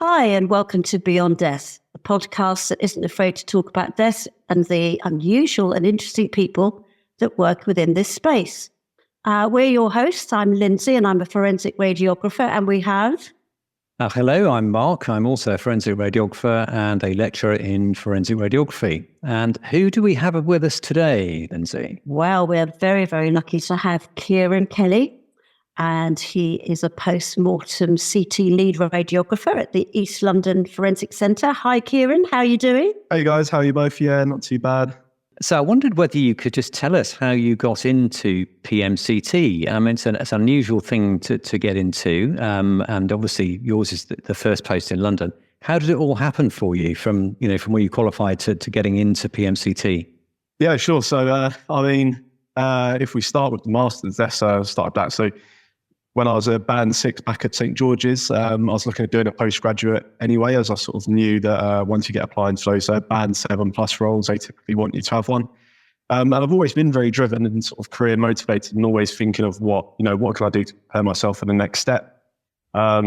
Hi, and welcome to Beyond Death, a podcast that isn't afraid to talk about death and the unusual and interesting people that work within this space. We're your hosts. I'm Lindsay, and I'm a forensic radiographer, and we have... Hello, I'm Mark. I'm also a forensic radiographer and a lecturer in forensic radiography. And who do we have with us today, Lindsay? Well, we're very, very lucky to have Kieran Kelly, and he is a post-mortem CT lead radiographer at the East London Forensic Centre. Hi, Kieran. How are you doing? Hey, guys. How are you both? Yeah, not too bad. So I wondered whether you could just tell us how you got into PMCT. I mean, it's an unusual thing to get into, and obviously yours is the first post in London. How did it all happen for you from where you qualified to getting into PMCT? Yeah, sure. So, if we start with the Masters, let's start that. So when I was a band 6 back at St. George's, I was looking at doing a postgraduate anyway, as I sort of knew that once you get applying to those band 7 plus roles, they typically want you to have one. And I've always been very driven and sort of career motivated and always thinking of what can I do to prepare myself for the next step. At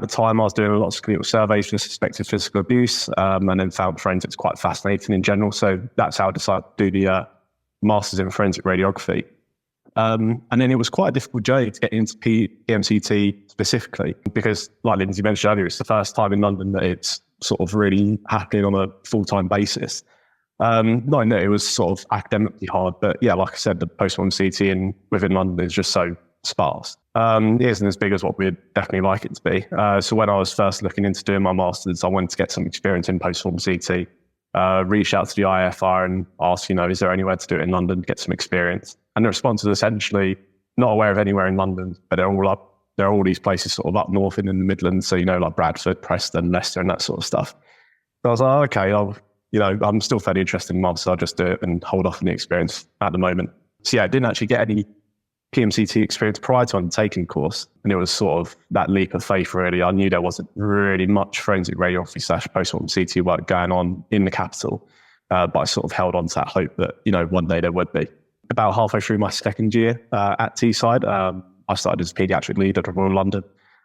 the time, I was doing lots of clinical surveys for suspected physical abuse, and then found forensics quite fascinating in general. So that's how I decided to do the Masters in Forensic Radiography. And then it was quite a difficult journey to get into PMCT specifically, because like Lindsay mentioned earlier, it's the first time in London that it's sort of really happening on a full-time basis. Not that it was sort of academically hard, but yeah, like I said, the post-mortem CT within London is just so sparse. It isn't as big as what we'd definitely like it to be. So when I was first looking into doing my Masters, I wanted to get some experience in post-mortem CT. Reached out to the IFR and asked, is there anywhere to do it in London, get some experience? And the response was essentially not aware of anywhere in London, but there are all these places sort of up north and in the Midlands. So, like Bradford, Preston, Leicester and that sort of stuff. So I was like, okay, I'm still fairly interested in Masters, so I'll just do it and hold off on the experience at the moment. So yeah, I didn't actually get any PMCT experience prior to undertaking the course. And it was sort of that leap of faith, really. I knew there wasn't really much forensic radiography / post-mortem CT work going on in the capital, but I sort of held on to that hope that, one day there would be. About halfway through my second year at Teesside, I started as a paediatric lead at Royal London.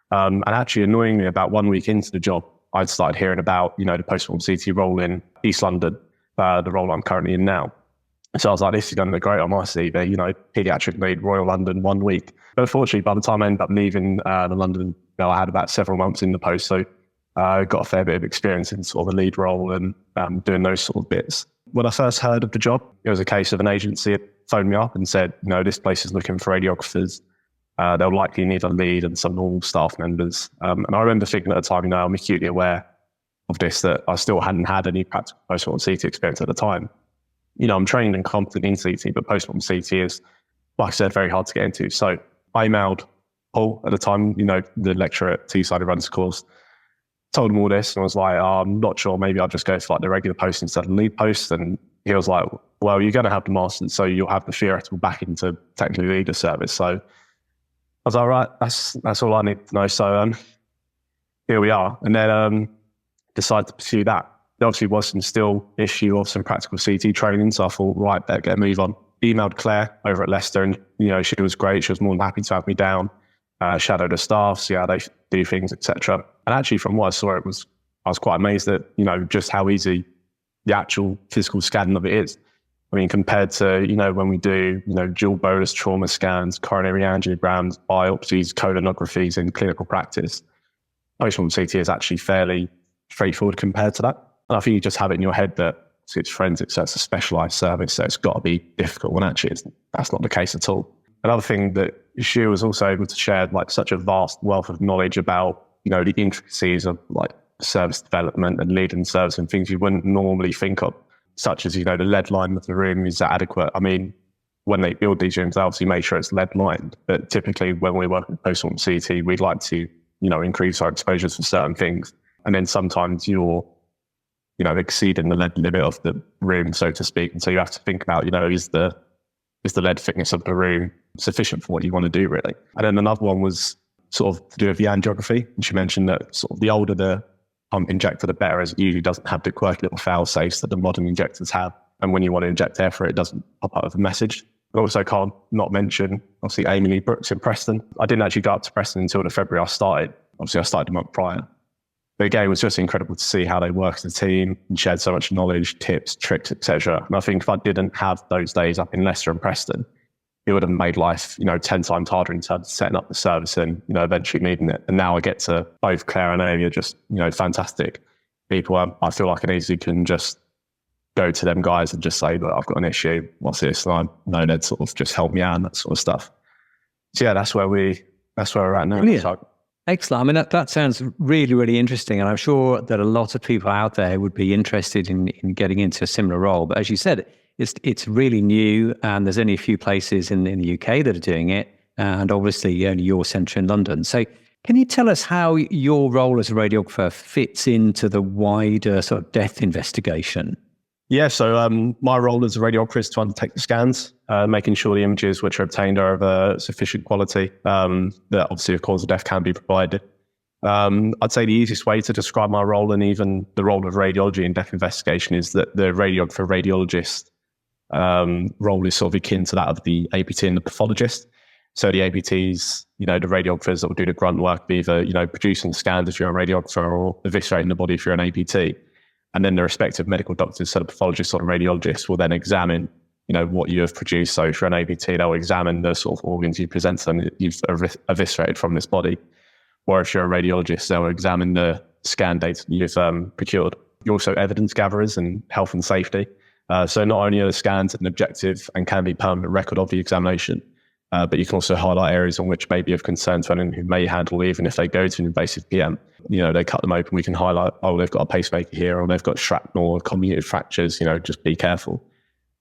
And actually, annoyingly, about 1 week into the job, I'd started hearing about, the post-mortem CT role in East London, the role I'm currently in now. So I was like, this is going to be great on my CV, paediatric lead, Royal London, 1 week. But unfortunately, by the time I ended up leaving the London, I had about several months in the post. So I got a fair bit of experience in sort of a lead role and doing those sort of bits. When I first heard of the job, it was a case of an agency had phoned me up and said, this place is looking for radiographers. They'll likely need a lead and some normal staff members. And I remember thinking at the time, I'm acutely aware of this, that I still hadn't had any practical post-mortem CT experience at the time. I'm trained and competent in CT, but post-mortem CT is, like I said, very hard to get into. So I emailed Paul at the time, the lecturer at Teesside who runs the course, told him all this and was like, I'm not sure, maybe I'll just go for the regular post instead of the lead post. And he was like, well, you're going to have the Masters, so you'll have the theoretical backing to technically lead a service. So I was like, all right, that's all I need to know. So here we are. And then decided to pursue that. There obviously was some still issue of some practical CT training, so I thought, right, better get a move on. Emailed Claire over at Leicester, and she was great. She was more than happy to have me down, shadow the staff, see how they do things, etc. And actually, from what I saw, I was quite amazed at just how easy the actual physical scanning of it is. I mean, compared to when we do dual bolus trauma scans, coronary angiograms, biopsies, colonographies in clinical practice, post-mortem CT is actually fairly straightforward compared to that. And I think you just have it in your head that it's forensics, so it's a specialised service, so it's got to be difficult, when actually that's not the case at all. Another thing that she was also able to share such a vast wealth of knowledge about, the intricacies of service development and leading service and things you wouldn't normally think of, such as, the lead line of the room, is that adequate? I mean, when they build these rooms, they obviously make sure it's lead lined, but typically when we work with post-mortem CT, we'd like to, increase our exposures for certain things. And then sometimes you're exceeding the lead limit of the room, so to speak. And so you have to think about, is the lead thickness of the room sufficient for what you want to do, really? And then another one was sort of to do with the angiography. And she mentioned that sort of the older the pump injector, the better, as it usually doesn't have the quirky little fail safes that the modern injectors have. And when you want to inject air for it, it doesn't pop up with a message. I also can't not mention, obviously, Amy Lee Brooks in Preston. I didn't actually go up to Preston until the February I started. Obviously, I started a month prior. But again, it was just incredible to see how they work as a team and shared so much knowledge, tips, tricks, etc. And I think if I didn't have those days up in Leicester and Preston, it would have made life, 10 times harder in terms of setting up the service and, eventually needing it. And now I get to both Claire and Amy are just, fantastic people. I feel like I easily can just go to them guys and just say, look, I've got an issue. What's this? And I know they'd sort of just help me out and that sort of stuff. So yeah, that's where we're at now. Brilliant. So, excellent. I mean, that sounds really, really interesting. And I'm sure that a lot of people out there would be interested in getting into a similar role. But as you said, it's really new, and there's only a few places in the UK that are doing it, and obviously only your centre in London. So can you tell us how your role as a radiographer fits into the wider sort of death investigation? Yeah, so my role as a radiographer is to undertake the scans, making sure the images which are obtained are of a sufficient quality, that obviously a cause of death can be provided. I'd say the easiest way to describe my role and even the role of radiology in death investigation is that the radiographer-radiologist role is sort of akin to that of the APT and the pathologist. So the APTs, the radiographers that will do the grunt work of either, producing scans if you're a radiographer or eviscerating the body if you're an APT. And then the respective medical doctors, so the pathologist or the radiologist, will then examine, what you have produced. So if you're an APT, they'll examine the sort of organs you present to them that you've eviscerated from this body. Or if you're a radiologist, they'll examine the scan data that you've procured. You're also evidence gatherers and health and safety. So not only are the scans an objective and can be permanent record of the examination, but you can also highlight areas on which may be of concern to anyone who may handle, even if they go to an invasive PM. They cut them open, we can highlight, oh, they've got a pacemaker here, or they've got shrapnel or comminuted fractures, just be careful.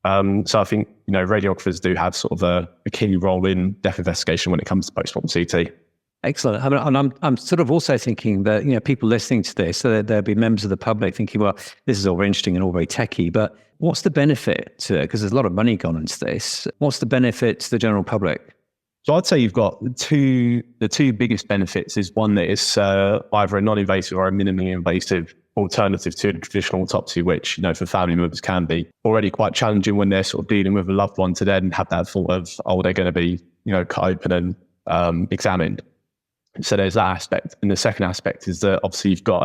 So I think, radiographers do have sort of a key role in death investigation when it comes to postmortem CT. Excellent. I mean, and I'm sort of also thinking that, people listening to this, so there'll be members of the public thinking, well, this is all very interesting and all very techie, but what's the benefit to it? Because there's a lot of money gone into this. What's the benefit to the general public? So I'd say you've got the two biggest benefits is one that is either a non-invasive or a minimally invasive alternative to the traditional autopsy, which, for family members can be already quite challenging when they're sort of dealing with a loved one to then have that thought of, oh, they're going to be, cut open and examined. So there's that aspect. And the second aspect is that obviously you've got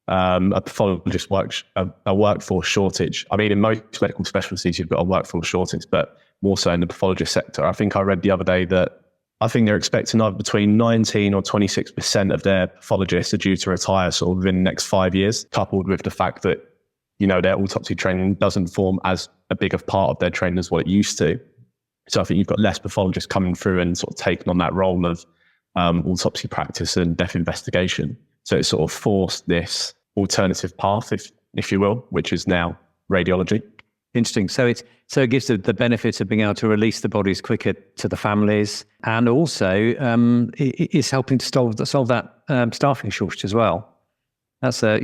a pathologist a workforce shortage. I mean, in most medical specialties, you've got a workforce shortage, but more so in the pathologist sector. I think I read the other day that I think they're expecting either between 19 or 26% of their pathologists are due to retire sort of within the next 5 years, coupled with the fact that, their autopsy training doesn't form as a big of part of their training as what it used to. So I think you've got less pathologists coming through and sort of taking on that role of autopsy practice and death investigation. So it sort of forced this alternative path, if you will, which is now radiology. Interesting. So it gives the benefit of being able to release the bodies quicker to the families, and also it is helping to solve that staffing shortage as well. That's a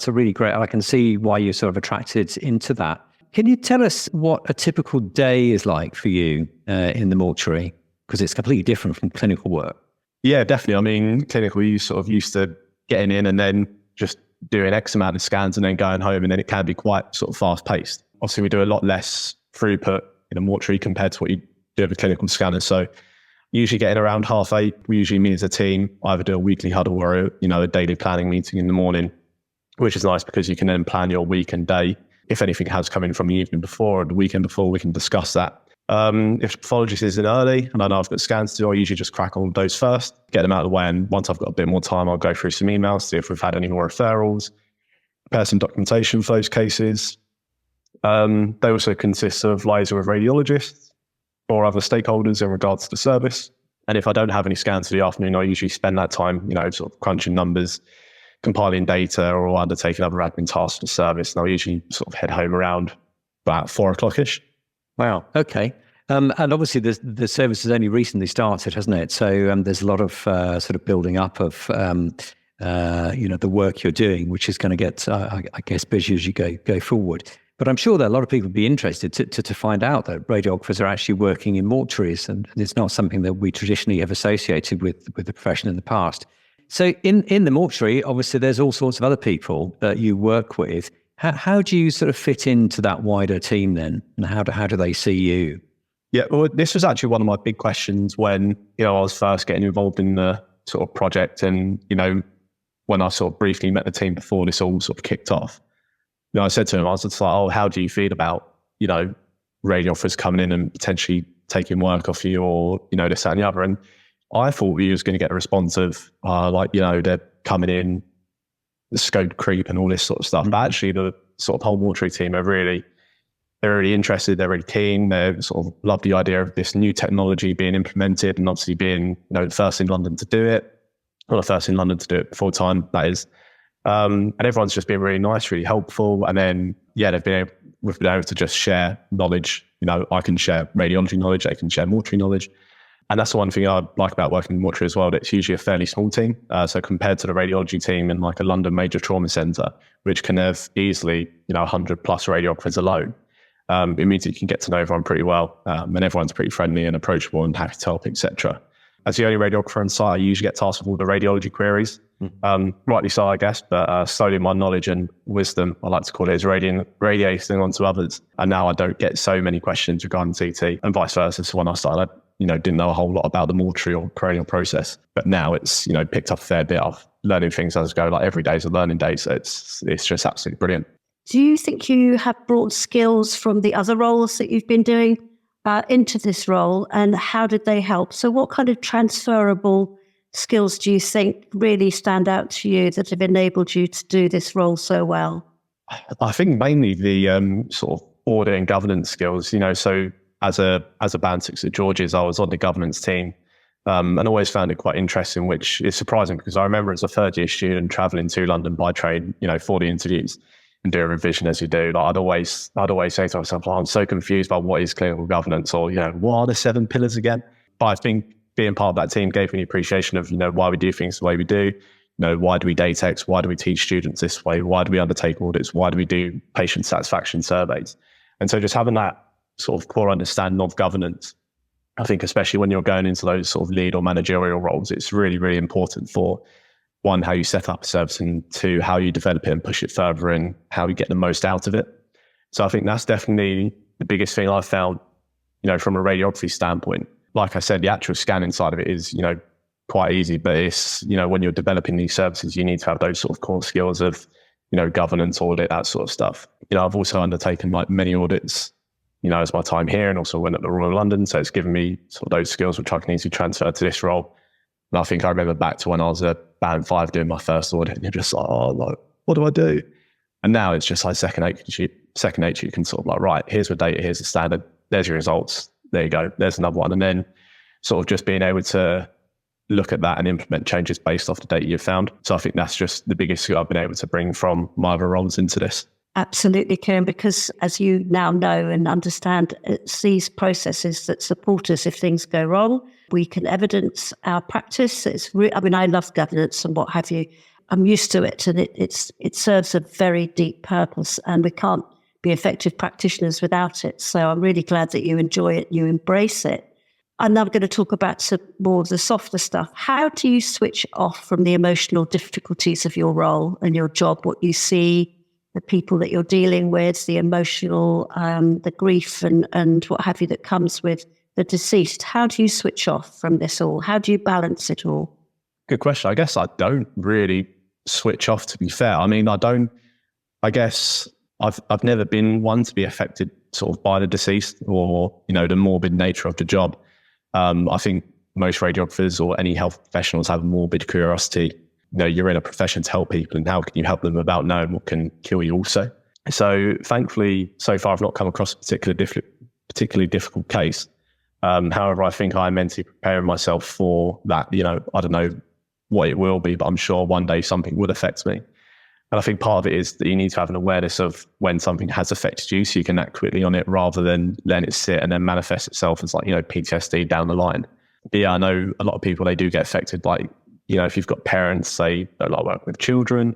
really great. I can see why you're sort of attracted into that. Can you tell us what a typical day is like for you in the mortuary? Because it's completely different from clinical work. Yeah, definitely. I mean, clinical, you sort of used to getting in and then just doing X amount of scans and then going home, and then it can be quite sort of fast paced. Obviously, we do a lot less throughput in a mortuary compared to what you do with a clinical scanner. So usually getting around 8:30, we usually meet as a team, either do a weekly huddle or a daily planning meeting in the morning, which is nice because you can then plan your week and day. If anything has come in from the evening before or the weekend before, we can discuss that. If the pathologist is in early and I know I've got scans to do, I usually just crack on with those first, get them out of the way. And once I've got a bit more time, I'll go through some emails, see if we've had any more referrals, prepare some documentation for those cases. They also consist of liaison with radiologists or other stakeholders in regards to the service. And if I don't have any scans for the afternoon, I usually spend that time, sort of crunching numbers, compiling data, or undertaking other admin tasks for the service. And I'll usually sort of head home around about 4:00-ish. Wow. Okay. And obviously the service has only recently started, hasn't it? So there's a lot of sort of building up of, the work you're doing, which is going to get, I guess, busy as you go forward. But I'm sure that a lot of people would be interested to find out that radiographers are actually working in mortuaries, and it's not something that we traditionally have associated with the profession in the past. So in the mortuary, obviously, there's all sorts of other people that you work with. How do you sort of fit into that wider team then? And how do they see you? Yeah, well, this was actually one of my big questions when, I was first getting involved in the sort of project and, when I sort of briefly met the team before this all sort of kicked off, you know, I said to him, I was just like, oh, how do you feel about, you know, radiographers coming in and potentially taking work off you, or, you know, this, that and the other. And I thought he was going to get a response of like, you know, they're coming in, the scope creep and all this sort of stuff. But actually the sort of whole mortuary team are they're really interested, they're really keen, they sort of love the idea of this new technology being implemented, and obviously being, you know, the first in London to do it, or the first in London to do it full time, that is. And everyone's just been really nice, really helpful. And then, yeah, we've been able to just share knowledge. You know, I can share radiology knowledge, they can share mortuary knowledge. And that's the one thing I like about working in mortuary as well, that it's usually a fairly small team. So compared to the radiology team in like a London major trauma centre, which can have easily, you know, 100 plus radiographers alone, it means that you can get to know everyone pretty well, and everyone's pretty friendly and approachable and happy to help, etc. As the only radiographer on site, I usually get tasked with all the radiology queries. Rightly so, I guess, but slowly my knowledge and wisdom, I like to call it, is radiating onto others. And now I don't get so many questions regarding CT, and vice versa. So when I started, you know, didn't know a whole lot about the mortuary or cranial process, but now it's, you know, picked up a fair bit of learning things as I go. Like every day is a learning day, so it's just absolutely brilliant. Do you think you have brought skills from the other roles that you've been doing into this role, and how did they help? So what kind of transferable skills do you think really stand out to you that have enabled you to do this role so well? I think mainly the sort of audit and governance skills, you know. So as a band 6 at George's, I was on the governance team, and always found it quite interesting, which is surprising because I remember as a third year student traveling to London by train, you know, for the interviews and do a revision as you do. Like I'd always say to myself, oh, I'm so confused by what is clinical governance, or, you know, what are the 7 pillars again? But I think being part of that team gave me an appreciation of, you know, why we do things the way we do. You know, why do we date X? Why do we teach students this way? Why do we undertake audits? Why do we do patient satisfaction surveys? And so just having that sort of core understanding of governance, I think especially when you're going into those sort of lead or managerial roles, it's really, really important for, one, how you set up a service, and two, how you develop it and push it further, and how you get the most out of it. So I think that's definitely the biggest thing I've found, you know, from a radiography standpoint. Like I said, the actual scanning side of it is, you know, quite easy, but it's, you know, when you're developing these services, you need to have those sort of core skills of, you know, governance, audit, that sort of stuff. You know, I've also undertaken like many audits, you know, as my time here, and also went at the Royal London. So it's given me sort of those skills, which I can easily transfer to this role. And I think I remember back to when I was a band 5 doing my first audit, and you're just like, oh, like, what do I do? And now it's just like second nature. You can sort of like, right, here's the data, here's the standard, there's your results, there you go, there's another one. And then sort of just being able to look at that and implement changes based off the data you've found. So I think that's just the biggest skill I've been able to bring from my other roles into this. Absolutely, Kieran, because as you now know and understand, it's these processes that support us if things go wrong. We can evidence our practice. I love governance and what have you. I'm used to it, and it serves a very deep purpose, and we can't be effective practitioners without it. So I'm really glad that you enjoy it, you embrace it. And now I'm going to talk about some more of the softer stuff. How do you switch off from the emotional difficulties of your role and your job, what you see, the people that you're dealing with, the emotional, the grief and what have you that comes with the deceased? How do you switch off from this all? How do you balance it all? Good question. I guess I don't really switch off, to be fair. I mean, I guess I've never been one to be affected sort of by the deceased or, you know, the morbid nature of the job. I think most radiographers or any health professionals have a morbid curiosity. You know, you're in a profession to help people, and how can you help them without knowing what can kill you also? So thankfully, so far, I've not come across a particularly difficult case. However, I think I'm mentally preparing myself for that. You know, I don't know what it will be, but I'm sure one day something would affect me. And I think part of it is that you need to have an awareness of when something has affected you, so you can act quickly on it rather than letting it sit and then manifest itself as like, you know, PTSD down the line. But yeah, I know a lot of people, they do get affected. Like, you know, if you've got parents, say, don't like working with children,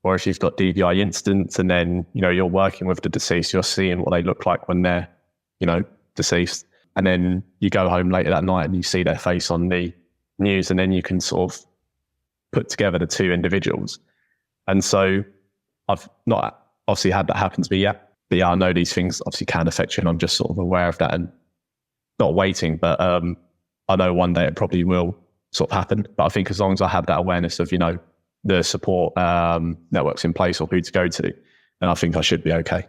or if you've got DVI incidents and then, you know, you're working with the deceased, you're seeing what they look like when they're, you know, deceased. And then you go home later that night and you see their face on the news, and then you can sort of put together the two individuals. And so I've not obviously had that happen to me yet, but yeah, I know these things obviously can affect you, and I'm just sort of aware of that and not waiting, but I know one day it probably will sort of happen. But I think as long as I have that awareness of, you know, the support networks in place or who to go to, then I think I should be okay.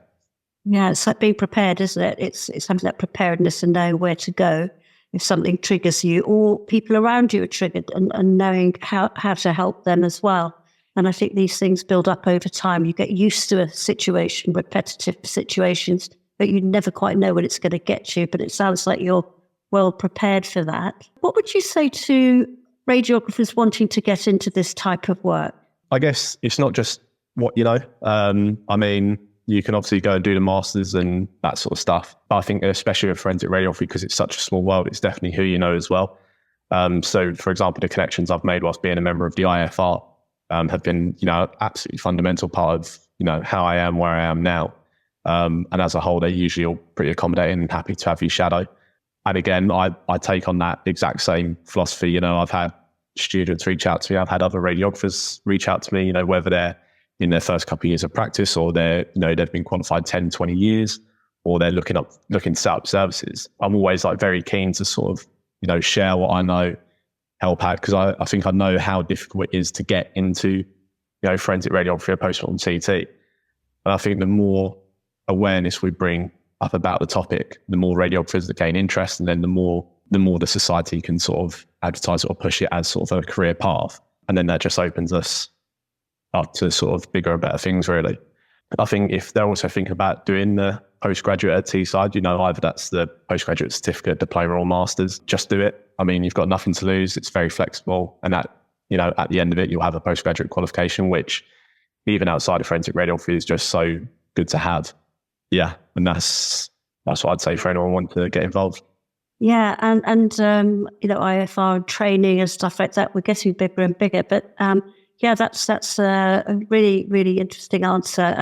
Yeah, it's like being prepared, isn't it? It's something that preparedness and knowing where to go if something triggers you, or people around you are triggered, and knowing how to help them as well. And I think these things build up over time. You get used to a situation, repetitive situations, but you never quite know when it's going to get you. But it sounds like you're well prepared for that. What would you say to radiographers wanting to get into this type of work? I guess it's not just what you know. I mean, you can obviously go and do the masters and that sort of stuff. But I think especially with forensic radiography, because it's such a small world, it's definitely who you know as well. So for example, the connections I've made whilst being a member of the IFR have been, absolutely fundamental part of, how I am where I am now. And as a whole, they're usually all pretty accommodating and happy to have you shadow. And again, I take on that exact same philosophy. I've had students reach out to me. I've had other radiographers reach out to me, whether they're in their first couple of years of practice, or they've been qualified 10, 20 years, or they're looking to set up services. I'm always very keen to sort of, share what I know, help out, because I think I know how difficult it is to get into, forensic radiography or postmortem CT. And I think the more awareness we bring up about the topic, the more radiographers that gain interest, and then the more the society can sort of advertise it or push it as sort of a career path. And then that just opens us up to sort of bigger and better things, really. I think if they're also thinking about doing the postgraduate at Teesside, either that's the postgraduate certificate, diploma or masters, just do it. I mean, you've got nothing to lose. It's very flexible. And that, at the end of it, you'll have a postgraduate qualification, which even outside of forensic radiography is just so good to have. Yeah. And that's what I'd say for anyone wanting to get involved. Yeah. And IFR training and stuff like that, we're getting bigger and bigger. But yeah, that's a really, really interesting answer.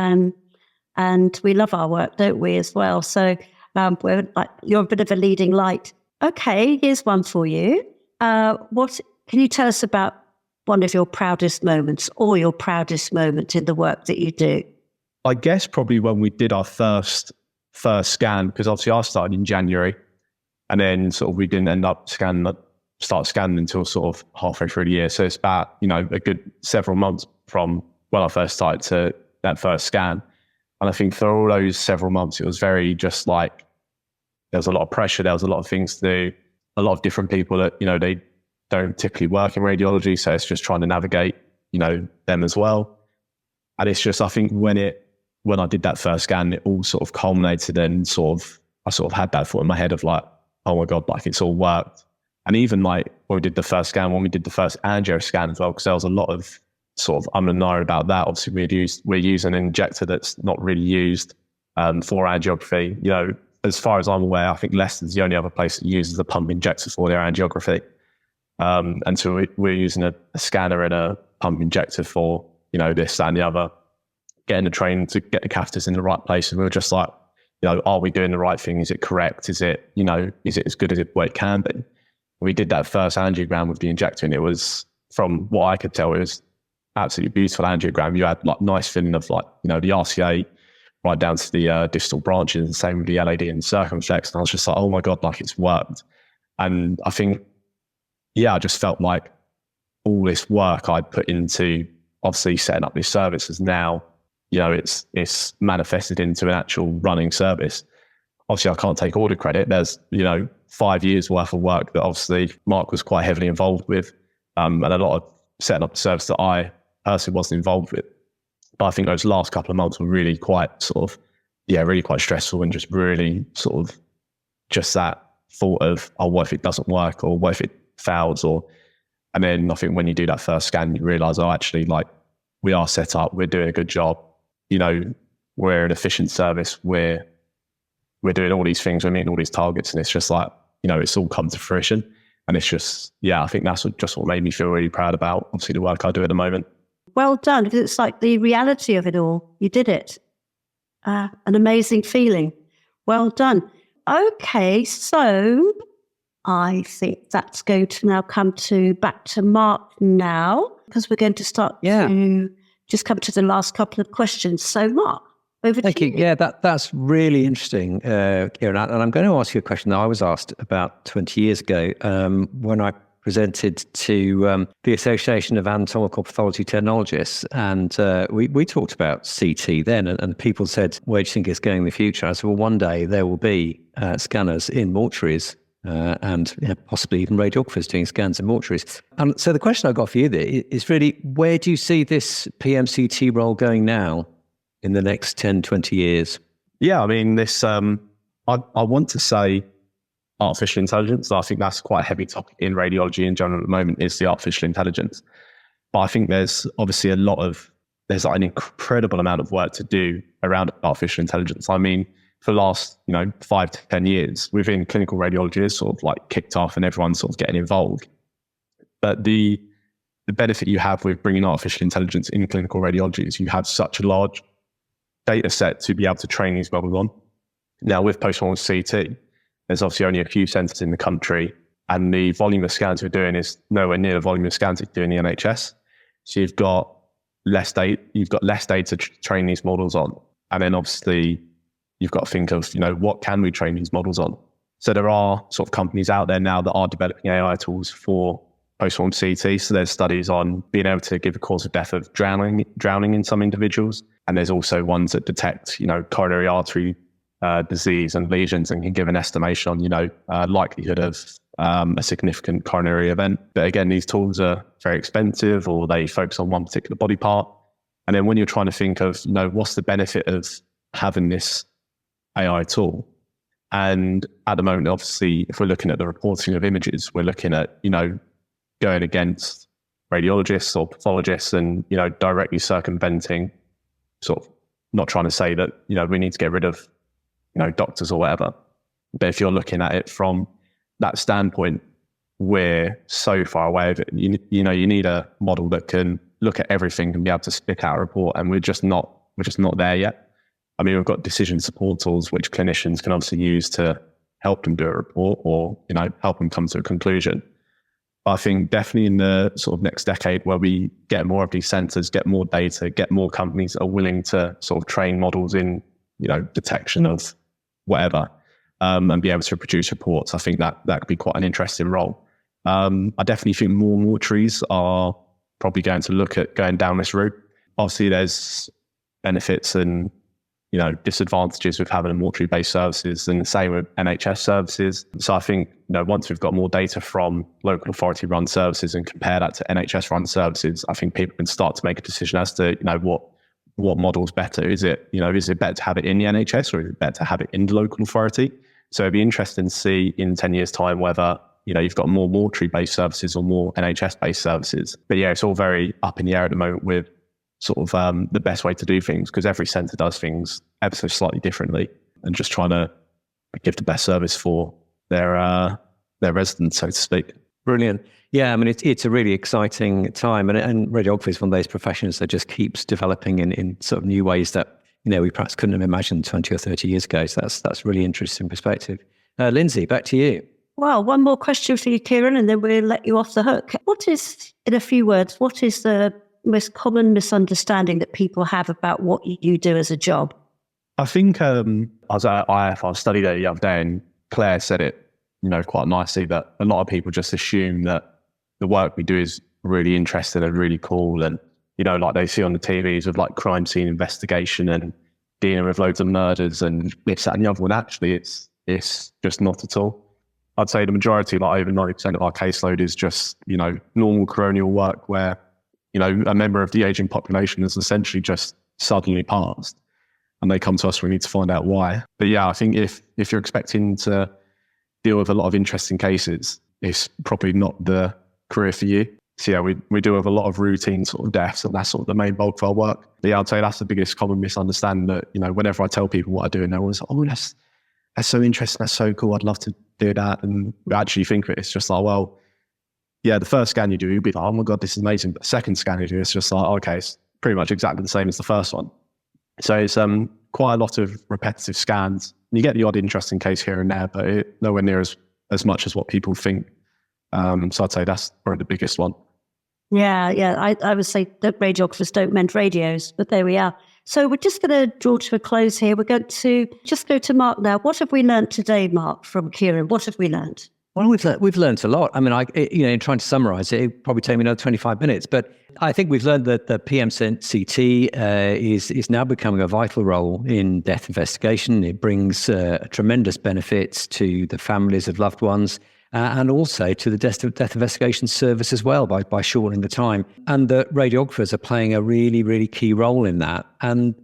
And we love our work, don't we, as well? So you're a bit of a leading light. Okay, here's one for you. What can you tell us about one of your proudest moments, or your proudest moment in the work that you do? I guess probably when we did our first scan, because obviously I started in January, and then sort of we didn't end up start scanning until sort of halfway through the year. So it's about, a good several months from when I first started to that first scan. And I think for all those several months, it was very just there was a lot of pressure. There was a lot of things to do, a lot of different people that, they don't typically work in radiology. So it's just trying to navigate, them as well. And it's just, I think when I did that first scan, it all sort of culminated, and I sort of had that thought in my head of oh my God, it's all worked. And even when we did the first scan, when we did the first angio scan as well, because there was a lot of sort of and ahhing about that. Obviously, we're using an injector that's not really used for angiography. As far as I'm aware, I think Leicester's the only other place that uses a pump injector for their angiography. And so we're using a scanner and a pump injector for, this, that, and the other, getting the training to get the catheters in the right place. And we were just are we doing the right thing? Is it correct? Is it, is it as good as it can be? We did that first angiogram with the injector, and it was, from what I could tell, it was absolutely beautiful angiogram. You had nice feeling of the RCA right down to the distal branches, and same with the LAD and circumflex. And I was just oh my God, it's worked. And I think, I just felt like all this work I'd put into obviously setting up this service has now, it's manifested into an actual running service. Obviously, I can't take all the credit. There's, 5 years worth of work that obviously Mark was quite heavily involved with, and a lot of setting up the service that I personally wasn't involved with. But I think those last couple of months were really quite really quite stressful, and just really sort of just that thought of, what if it doesn't work, or what if it fails, and then I think when you do that first scan, you realise, actually, we are set up, we're doing a good job, we're an efficient service, we're doing all these things, we're meeting all these targets, and it's just it's all come to fruition. And it's just, I think that's what made me feel really proud about, obviously, the work I do at the moment. Well done, because it's the reality of it all. You did it. An amazing feeling. Well done. Okay, so I think that's going to now come back to Mark now, because we're going to start to just come to the last couple of questions. So Mark, over to you. Thank you. Yeah, that's really interesting, Kieran. And I'm going to ask you a question that I was asked about 20 years ago when I presented to the Association of Anatomical Pathology Technologists, and we talked about CT then, and people said, where do you think it's going in the future? I said, well, one day there will be scanners in mortuaries and possibly even radiographers doing scans in mortuaries. And so the question I've got for you there is really, where do you see this PMCT role going now in the next 10, 20 years? Yeah, I mean, this, I want to say artificial intelligence. I think that's quite a heavy topic in radiology in general at the moment, is the artificial intelligence. But I think there's obviously there's like an incredible amount of work to do around artificial intelligence. I mean, for the last, 5 to 10 years, within clinical radiology is sort of like kicked off and everyone's sort of getting involved. But the benefit you have with bringing artificial intelligence in clinical radiology is you have such a large data set to be able to train these models on. Now, with post-mortem CT, there's obviously only a few centres in the country, and the volume of scans we're doing is nowhere near the volume of scans we do in the NHS. So you've got less data to train these models on. And then obviously you've got to think of, what can we train these models on? So there are sort of companies out there now that are developing AI tools for post-mortem CT. So there's studies on being able to give a cause of death of drowning in some individuals. And there's also ones that detect, coronary artery disease and lesions and can give an estimation on, likelihood of a significant coronary event. But again, these tools are very expensive, or they focus on one particular body part. And then when you're trying to think of, what's the benefit of having this AI tool? And at the moment, obviously, if we're looking at the reporting of images, we're looking at, going against radiologists or pathologists and, directly circumventing, sort of not trying to say that, we need to get rid of, doctors or whatever. But if you're looking at it from that standpoint, we're so far away of it. You need a model that can look at everything and be able to spit out a report, and we're just not there yet. I mean, we've got decision support tools which clinicians can obviously use to help them do a report or, help them come to a conclusion. But I think definitely in the sort of next decade, where we get more of these sensors, get more data, get more companies that are willing to sort of train models in, detection of whatever, and be able to produce reports, I think that could be quite an interesting role. I definitely think more mortuaries are probably going to look at going down this route. Obviously, there's benefits and disadvantages with having a mortuary-based services, and the same with NHS services. So I think, once we've got more data from local authority-run services and compare that to NHS-run services, I think people can start to make a decision as to, what model's better. Is it better to have it in the NHS, or is it better to have it in the local authority? So it'd be interesting to see in 10 years' time whether, you've got more mortuary-based services or more NHS-based services. But yeah, it's all very up in the air at the moment with sort of the best way to do things, because every centre does things ever so slightly differently, and just trying to give the best service for their residents, so to speak. Brilliant. Yeah, I mean, it's a really exciting time, and radiography is one of those professions that just keeps developing in sort of new ways that, we perhaps couldn't have imagined 20 or 30 years ago. So that's really interesting perspective. Lindsay, back to you. Well, one more question for you, Kieran, and then we'll let you off the hook. In a few words, what is the most common misunderstanding that people have about what you do as a job? I think I was at IF, I studied there the other day, and Claire said it, quite nicely, that a lot of people just assume that the work we do is really interesting and really cool, and like they see on the TVs with like crime scene investigation and dealing with loads of murders and this, that, and the other one. Actually, it's just not at all. I'd say the majority, like over 90% of our caseload, is just normal coronial work where a member of the aging population has essentially just suddenly passed, and they come to us. We need to find out why. But yeah, I think if you're expecting to deal with a lot of interesting cases, it's probably not the career for you. So yeah, we deal with a lot of routine sort of deaths, and that's sort of the main bulk of our work. But yeah, I'd say that's the biggest common misunderstanding, that, whenever I tell people what I do, and they're always like, oh, that's so interesting, that's so cool, I'd love to do that. And we actually think of it, it's just like, well, yeah, the first scan you do, you'll be like, oh my God, this is amazing. But the second scan you do, it's just like, okay, it's pretty much exactly the same as the first one. So it's quite a lot of repetitive scans. You get the odd interesting case here and there, but nowhere near as much as what people think. So I'd say that's probably the biggest one. Yeah. I would say that radiographers don't mend radios, but there we are. So we're just going to draw to a close here. We're going to just go to Mark now. What have we learned today, Mark, from Kieran? What have we learned? Well, we've learned a lot. I mean, in trying to summarise it, it'd probably take me another 25 minutes. But I think we've learned that the PMCT is now becoming a vital role in death investigation. It brings tremendous benefits to the families of loved ones and also to the death investigation service as well by shortening the time. And the radiographers are playing a really, really key role in that. And,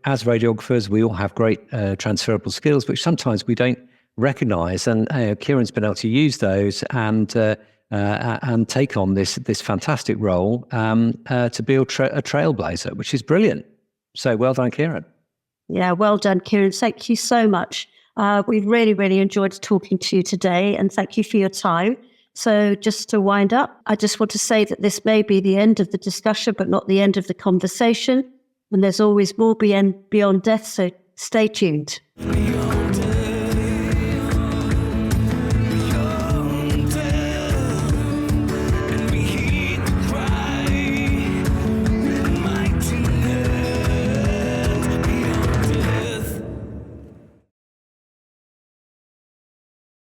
as radiographers, we all have great transferable skills, which sometimes we don't recognise, and Kieran's been able to use those and take on this fantastic role to be a trailblazer, which is brilliant. So well done, Kieran. Yeah, well done, Kieran. Thank you so much. We've really, really enjoyed talking to you today, and thank you for your time. So just to wind up, I just want to say that this may be the end of the discussion, but not the end of the conversation. And there's always more beyond death, so stay tuned.